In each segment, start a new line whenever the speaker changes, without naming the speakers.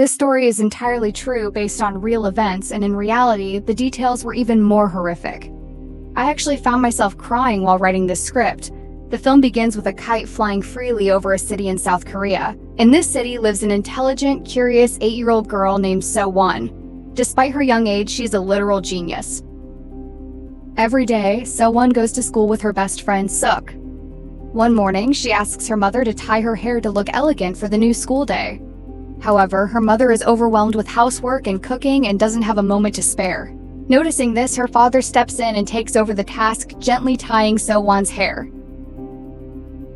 This story is entirely true based on real events, and in reality, the details were even more horrific. I actually found myself crying while writing this script. The film begins with a kite flying freely over a city in South Korea. In this city lives an intelligent, curious 8-year-old girl named Sowon. Despite her young age, she's a literal genius. Every day, Sowon goes to school with her best friend Suk. One morning, she asks her mother to tie her hair to look elegant for the new school day. However, her mother is overwhelmed with housework and cooking and doesn't have a moment to spare. Noticing this, her father steps in and takes over the task, gently tying Sowon's hair.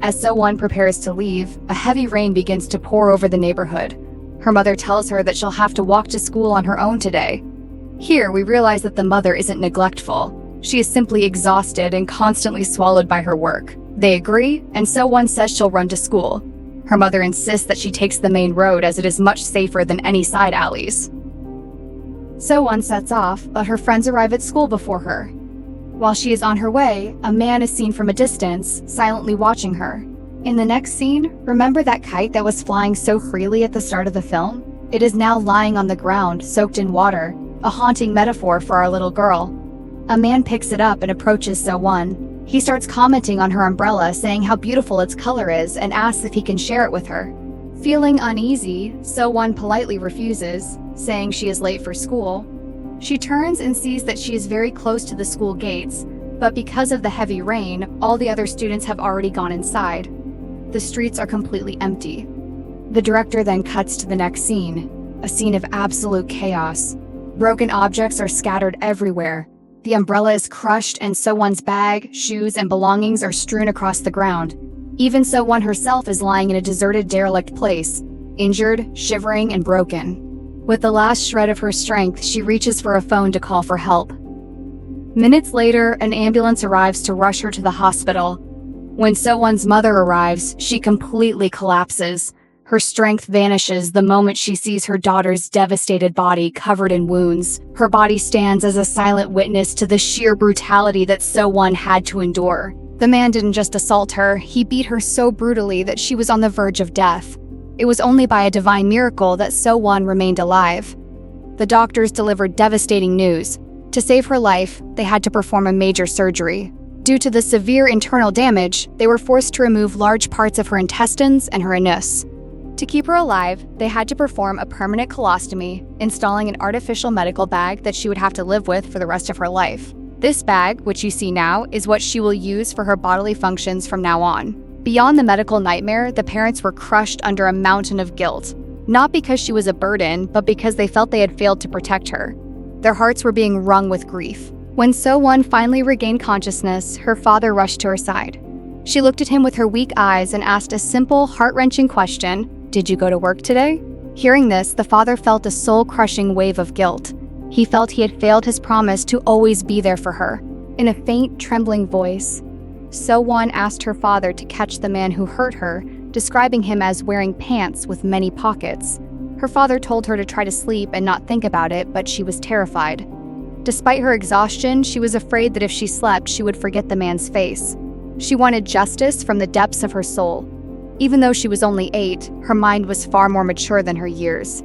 As Sowon prepares to leave, a heavy rain begins to pour over the neighborhood. Her mother tells her that she'll have to walk to school on her own today. Here, we realize that the mother isn't neglectful. She is simply exhausted and constantly swallowed by her work. They agree, and Sowon says she'll run to school. Her mother insists that she takes the main road as it is much safer than any side alleys. Sowon sets off, but her friends arrive at school before her. While she is on her way, a man is seen from a distance, silently watching her. In the next scene, remember that kite that was flying so freely at the start of the film? It is now lying on the ground, soaked in water, a haunting metaphor for our little girl. A man picks it up and approaches Sowon. He starts commenting on her umbrella, saying how beautiful its color is, and asks if he can share it with her. Feeling uneasy, Sowon politely refuses, saying she is late for school. She turns and sees that she is very close to the school gates, but because of the heavy rain, all the other students have already gone inside. The streets are completely empty. The director then cuts to the next scene, a scene of absolute chaos. Broken objects are scattered everywhere. The umbrella is crushed, and Sowon's bag, shoes, and belongings are strewn across the ground. Even Sowon herself is lying in a deserted, derelict place, injured, shivering, and broken. With the last shred of her strength, she reaches for a phone to call for help. Minutes later, an ambulance arrives to rush her to the hospital. When Sowon's mother arrives, she completely collapses. Her strength vanishes the moment she sees her daughter's devastated body covered in wounds. Her body stands as a silent witness to the sheer brutality that Sowon had to endure. The man didn't just assault her, he beat her so brutally that she was on the verge of death. It was only by a divine miracle that Sowon remained alive. The doctors delivered devastating news. To save her life, they had to perform a major surgery. Due to the severe internal damage, they were forced to remove large parts of her intestines and her anus. To keep her alive, they had to perform a permanent colostomy, installing an artificial medical bag that she would have to live with for the rest of her life. This bag, which you see now, is what she will use for her bodily functions from now on. Beyond the medical nightmare, the parents were crushed under a mountain of guilt. Not because she was a burden, but because they felt they had failed to protect her. Their hearts were being wrung with grief. When Sowon finally regained consciousness, her father rushed to her side. She looked at him with her weak eyes and asked a simple, heart-wrenching question: "Did you go to work today?" Hearing this, the father felt a soul-crushing wave of guilt. He felt he had failed his promise to always be there for her. In a faint, trembling voice, Sowon asked her father to catch the man who hurt her, describing him as wearing pants with many pockets. Her father told her to try to sleep and not think about it, but she was terrified. Despite her exhaustion, she was afraid that if she slept, she would forget the man's face. She wanted justice from the depths of her soul. Even though she was only 8, her mind was far more mature than her years.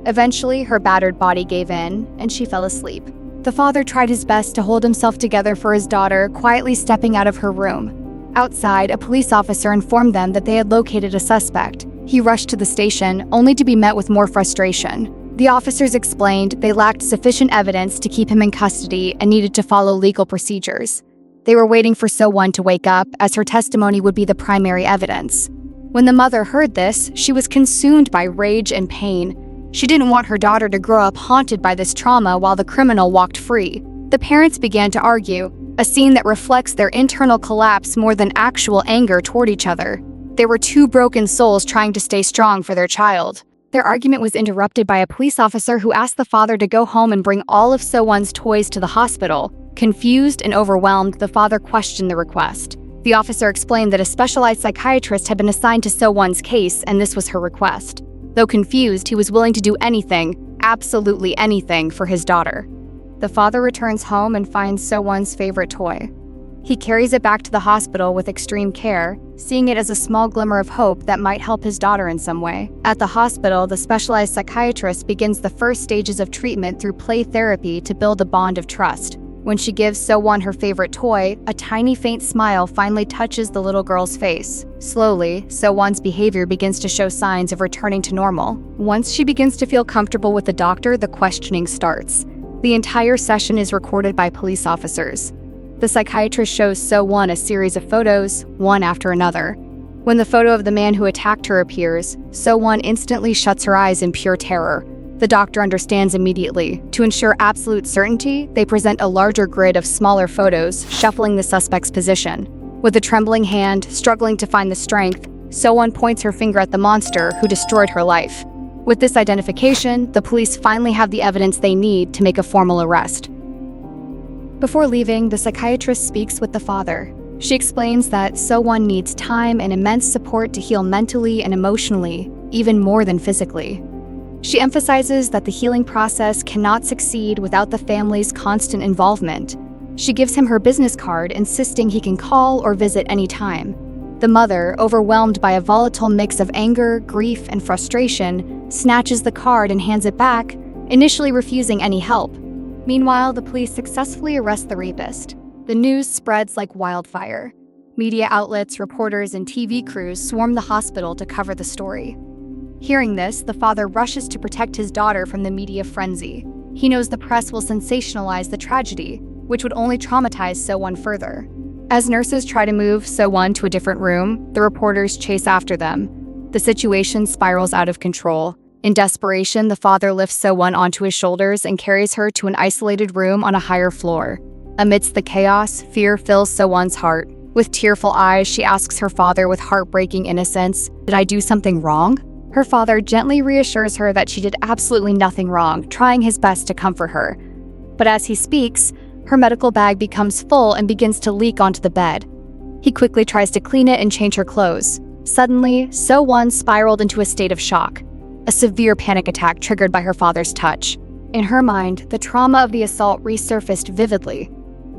Eventually, her battered body gave in, and she fell asleep. The father tried his best to hold himself together for his daughter, quietly stepping out of her room. Outside, a police officer informed them that they had located a suspect. He rushed to the station, only to be met with more frustration. The officers explained they lacked sufficient evidence to keep him in custody and needed to follow legal procedures. They were waiting for Sowon to wake up, as her testimony would be the primary evidence. When the mother heard this, she was consumed by rage and pain. She didn't want her daughter to grow up haunted by this trauma while the criminal walked free. The parents began to argue, a scene that reflects their internal collapse more than actual anger toward each other. They were two broken souls trying to stay strong for their child. Their argument was interrupted by a police officer who asked the father to go home and bring all of Sowon's toys to the hospital. Confused and overwhelmed, the father questioned the request. The officer explained that a specialized psychiatrist had been assigned to Sowon's case, and this was her request. Though confused, he was willing to do anything, absolutely anything, for his daughter. The father returns home and finds Sowon's favorite toy. He carries it back to the hospital with extreme care, seeing it as a small glimmer of hope that might help his daughter in some way. At the hospital, the specialized psychiatrist begins the first stages of treatment through play therapy to build a bond of trust. When she gives Sowon her favorite toy, a tiny faint smile finally touches the little girl's face. Slowly, Sowon's behavior begins to show signs of returning to normal. Once she begins to feel comfortable with the doctor, the questioning starts. The entire session is recorded by police officers. The psychiatrist shows Sowon a series of photos, one after another. When the photo of the man who attacked her appears, Sowon instantly shuts her eyes in pure terror. The doctor understands immediately. To ensure absolute certainty, they present a larger grid of smaller photos, shuffling the suspect's position. With a trembling hand, struggling to find the strength, Sowon points her finger at the monster who destroyed her life. With this identification, the police finally have the evidence they need to make a formal arrest. Before leaving, the psychiatrist speaks with the father. She explains that Sowon needs time and immense support to heal mentally and emotionally, even more than physically. She emphasizes that the healing process cannot succeed without the family's constant involvement. She gives him her business card, insisting he can call or visit anytime. The mother, overwhelmed by a volatile mix of anger, grief, and frustration, snatches the card and hands it back, initially refusing any help. Meanwhile, the police successfully arrest the rapist. The news spreads like wildfire. Media outlets, reporters, and TV crews swarm the hospital to cover the story. Hearing this, the father rushes to protect his daughter from the media frenzy. He knows the press will sensationalize the tragedy, which would only traumatize Sowon further. As nurses try to move Sowon to a different room, the reporters chase after them. The situation spirals out of control. In desperation, the father lifts Sowon onto his shoulders and carries her to an isolated room on a higher floor. Amidst the chaos, fear fills Sowon's heart. With tearful eyes, she asks her father with heartbreaking innocence, "Did I do something wrong?" Her father gently reassures her that she did absolutely nothing wrong, trying his best to comfort her. But as he speaks, her medical bag becomes full and begins to leak onto the bed. He quickly tries to clean it and change her clothes. Suddenly, Sowon spiraled into a state of shock, a severe panic attack triggered by her father's touch. In her mind, the trauma of the assault resurfaced vividly.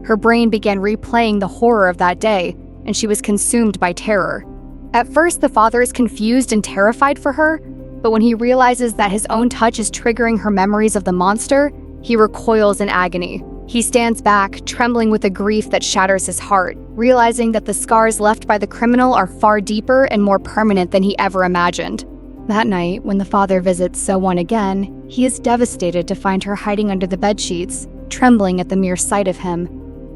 Her brain began replaying the horror of that day, and she was consumed by terror. At first, the father is confused and terrified for her, but when he realizes that his own touch is triggering her memories of the monster, he recoils in agony. He stands back, trembling with a grief that shatters his heart, realizing that the scars left by the criminal are far deeper and more permanent than he ever imagined. That night, when the father visits Sowon again, he is devastated to find her hiding under the bedsheets, trembling at the mere sight of him.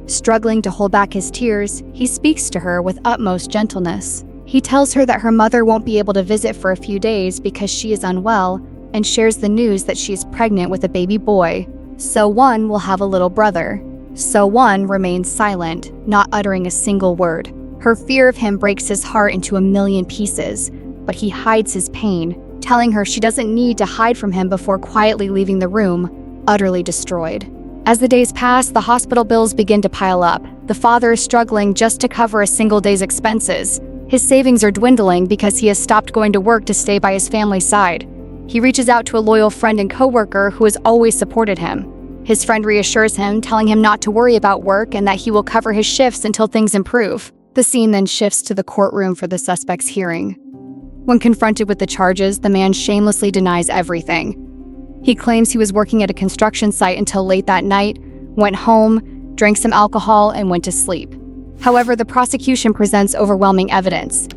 Struggling to hold back his tears, he speaks to her with utmost gentleness. He tells her that her mother won't be able to visit for a few days because she is unwell, and shares the news that she is pregnant with a baby boy. Sowon will have a little brother. Sowon remains silent, not uttering a single word. Her fear of him breaks his heart into a million pieces, but he hides his pain, telling her she doesn't need to hide from him before quietly leaving the room, utterly destroyed. As the days pass, the hospital bills begin to pile up. The father is struggling just to cover a single day's expenses. His savings are dwindling because he has stopped going to work to stay by his family's side. He reaches out to a loyal friend and coworker who has always supported him. His friend reassures him, telling him not to worry about work and that he will cover his shifts until things improve. The scene then shifts to the courtroom for the suspect's hearing. When confronted with the charges, the man shamelessly denies everything. He claims he was working at a construction site until late that night, went home, drank some alcohol, and went to sleep. However, the prosecution presents overwhelming evidence.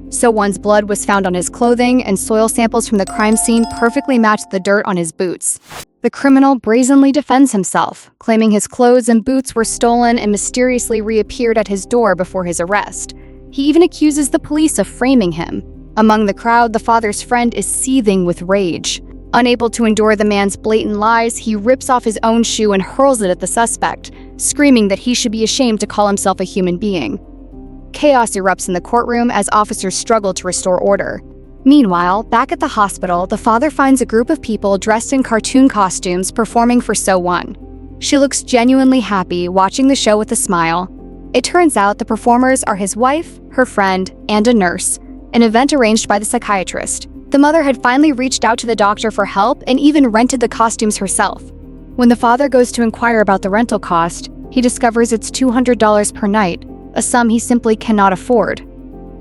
Sowon's blood was found on his clothing, and soil samples from the crime scene perfectly matched the dirt on his boots. The criminal brazenly defends himself, claiming his clothes and boots were stolen and mysteriously reappeared at his door before his arrest. He even accuses the police of framing him. Among the crowd, the father's friend is seething with rage. Unable to endure the man's blatant lies, he rips off his own shoe and hurls it at the suspect, screaming that he should be ashamed to call himself a human being. Chaos erupts in the courtroom as officers struggle to restore order. Meanwhile, back at the hospital, the father finds a group of people dressed in cartoon costumes performing for Sowon. She looks genuinely happy, watching the show with a smile. It turns out the performers are his wife, her friend, and a nurse, an event arranged by the psychiatrist. The mother had finally reached out to the doctor for help and even rented the costumes herself. When the father goes to inquire about the rental cost, he discovers it's $200 per night, a sum he simply cannot afford.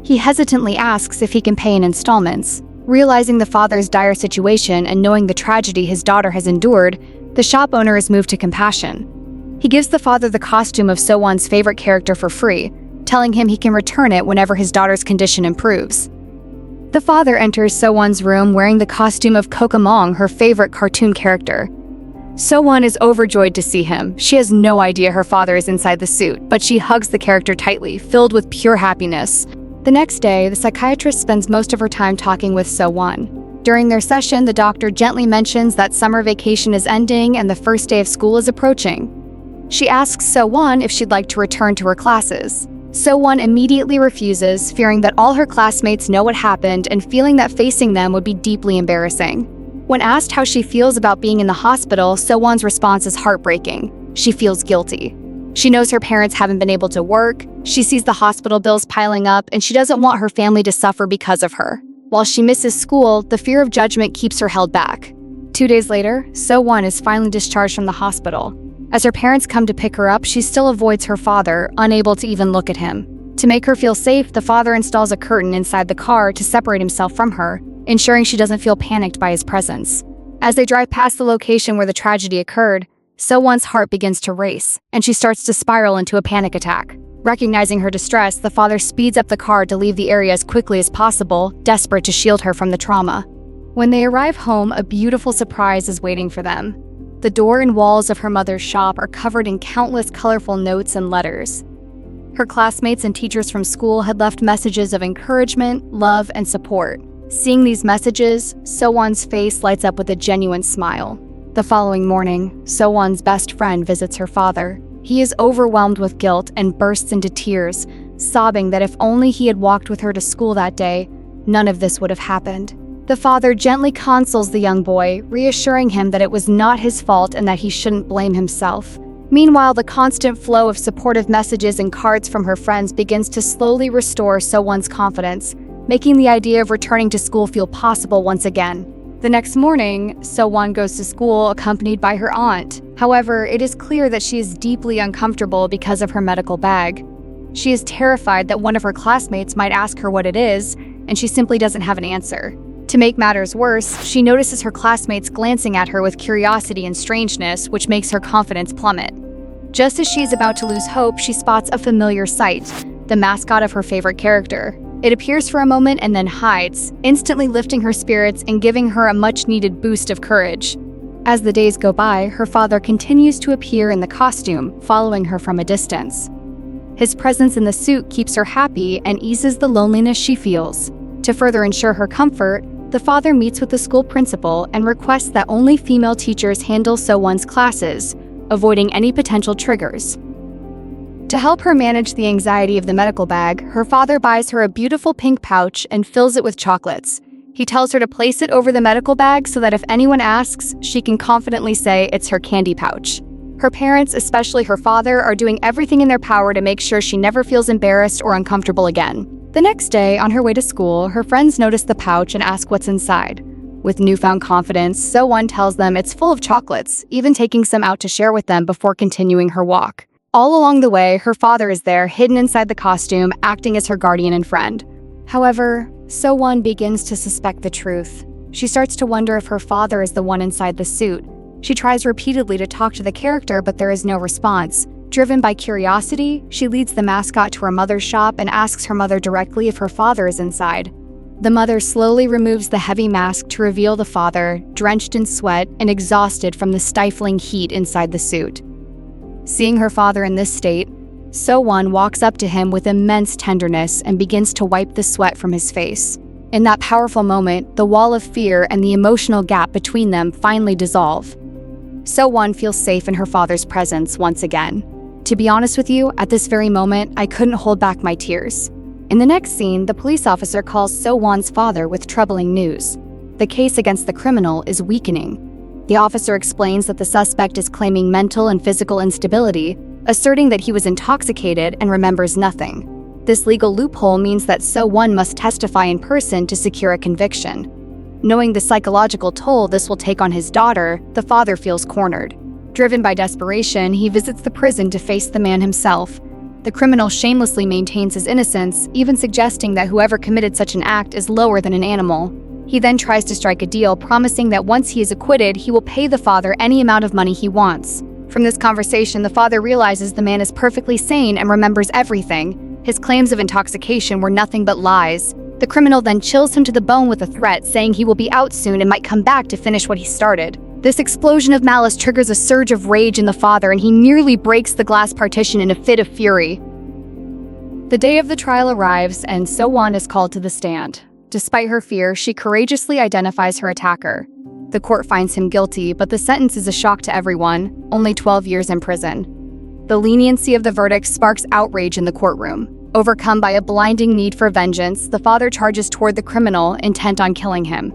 He hesitantly asks if he can pay in installments. Realizing the father's dire situation and knowing the tragedy his daughter has endured, the shop owner is moved to compassion. He gives the father the costume of Sowon's favorite character for free, telling him he can return it whenever his daughter's condition improves. The father enters Sowon's room wearing the costume of Kokomong, her favorite cartoon character. Sowon is overjoyed to see him. She has no idea her father is inside the suit, but she hugs the character tightly, filled with pure happiness. The next day, the psychiatrist spends most of her time talking with Sowon. During their session, the doctor gently mentions that summer vacation is ending and the first day of school is approaching. She asks Sowon if she'd like to return to her classes. Sowon immediately refuses, fearing that all her classmates know what happened and feeling that facing them would be deeply embarrassing. When asked how she feels about being in the hospital, Sowon's response is heartbreaking. She feels guilty. She knows her parents haven't been able to work, she sees the hospital bills piling up, and she doesn't want her family to suffer because of her. While she misses school, the fear of judgment keeps her held back. 2 days later, Sowon is finally discharged from the hospital. As her parents come to pick her up, she still avoids her father, unable to even look at him. To make her feel safe, the father installs a curtain inside the car to separate himself from her, ensuring she doesn't feel panicked by his presence. As they drive past the location where the tragedy occurred, Sowon's heart begins to race, and she starts to spiral into a panic attack. Recognizing her distress, the father speeds up the car to leave the area as quickly as possible, desperate to shield her from the trauma. When they arrive home, a beautiful surprise is waiting for them. The door and walls of her mother's shop are covered in countless colorful notes and letters. Her classmates and teachers from school had left messages of encouragement, love, and support. Seeing these messages, Sowon's face lights up with a genuine smile. The following morning, Sowon's best friend visits her father. He is overwhelmed with guilt and bursts into tears, sobbing that if only he had walked with her to school that day, none of this would have happened. The father gently consoles the young boy, reassuring him that it was not his fault and that he shouldn't blame himself. Meanwhile, the constant flow of supportive messages and cards from her friends begins to slowly restore Sowon's confidence, making the idea of returning to school feel possible once again. The next morning, Sowon goes to school accompanied by her aunt. However, it is clear that she is deeply uncomfortable because of her medical bag. She is terrified that one of her classmates might ask her what it is, and she simply doesn't have an answer. To make matters worse, she notices her classmates glancing at her with curiosity and strangeness, which makes her confidence plummet. Just as she is about to lose hope, she spots a familiar sight, the mascot of her favorite character. It appears for a moment and then hides, instantly lifting her spirits and giving her a much-needed boost of courage. As the days go by, her father continues to appear in the costume, following her from a distance. His presence in the suit keeps her happy and eases the loneliness she feels. To further ensure her comfort, the father meets with the school principal and requests that only female teachers handle Sowon's classes, avoiding any potential triggers. To help her manage the anxiety of the medical bag, her father buys her a beautiful pink pouch and fills it with chocolates. He tells her to place it over the medical bag so that if anyone asks, she can confidently say it's her candy pouch. Her parents, especially her father, are doing everything in their power to make sure she never feels embarrassed or uncomfortable again. The next day, on her way to school, her friends notice the pouch and ask what's inside. With newfound confidence, Sowon tells them it's full of chocolates, even taking some out to share with them before continuing her walk. All along the way, her father is there, hidden inside the costume, acting as her guardian and friend. However, Sowon begins to suspect the truth. She starts to wonder if her father is the one inside the suit. She tries repeatedly to talk to the character, but there is no response. Driven by curiosity, she leads the mascot to her mother's shop and asks her mother directly if her father is inside. The mother slowly removes the heavy mask to reveal the father, drenched in sweat and exhausted from the stifling heat inside the suit. Seeing her father in this state, Sowon walks up to him with immense tenderness and begins to wipe the sweat from his face. In that powerful moment, the wall of fear and the emotional gap between them finally dissolve. Sowon feels safe in her father's presence once again. To be honest with you, at this very moment, I couldn't hold back my tears. In the next scene, the police officer calls Sowon's father with troubling news. The case against the criminal is weakening. The officer explains that the suspect is claiming mental and physical instability, asserting that he was intoxicated and remembers nothing. This legal loophole means that Sowon must testify in person to secure a conviction. Knowing the psychological toll this will take on his daughter, the father feels cornered. Driven by desperation, he visits the prison to face the man himself. The criminal shamelessly maintains his innocence, even suggesting that whoever committed such an act is lower than an animal. He then tries to strike a deal, promising that once he is acquitted, he will pay the father any amount of money he wants. From this conversation, the father realizes the man is perfectly sane and remembers everything. His claims of intoxication were nothing but lies. The criminal then chills him to the bone with a threat, saying he will be out soon and might come back to finish what he started. This explosion of malice triggers a surge of rage in the father, and he nearly breaks the glass partition in a fit of fury. The day of the trial arrives, and Sowon is called to the stand. Despite her fear, she courageously identifies her attacker. The court finds him guilty, but the sentence is a shock to everyone, only 12 years in prison. The leniency of the verdict sparks outrage in the courtroom. Overcome by a blinding need for vengeance, the father charges toward the criminal, intent on killing him.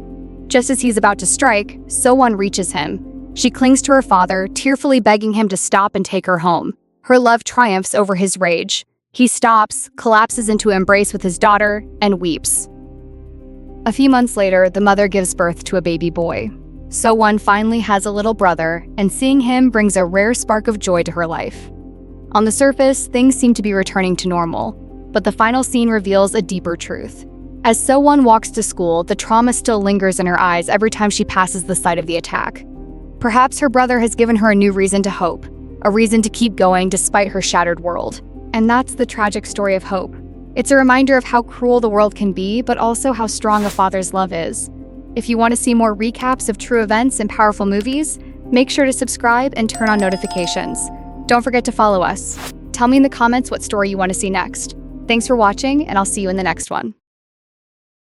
Just as he's about to strike, Sowon reaches him. She clings to her father, tearfully begging him to stop and take her home. Her love triumphs over his rage. He stops, collapses into an embrace with his daughter, and weeps. A few months later, the mother gives birth to a baby boy. Sowon finally has a little brother, and seeing him brings a rare spark of joy to her life. On the surface, things seem to be returning to normal, but the final scene reveals a deeper truth. As Sowon walks to school, the trauma still lingers in her eyes every time she passes the site of the attack. Perhaps her brother has given her a new reason to hope, a reason to keep going despite her shattered world. And that's the tragic story of hope. It's a reminder of how cruel the world can be, but also how strong a father's love is. If you want to see more recaps of true events and powerful movies, make sure to subscribe and turn on notifications. Don't forget to follow us. Tell me in the comments what story you want to see next. Thanks for watching, and I'll see you in the next one.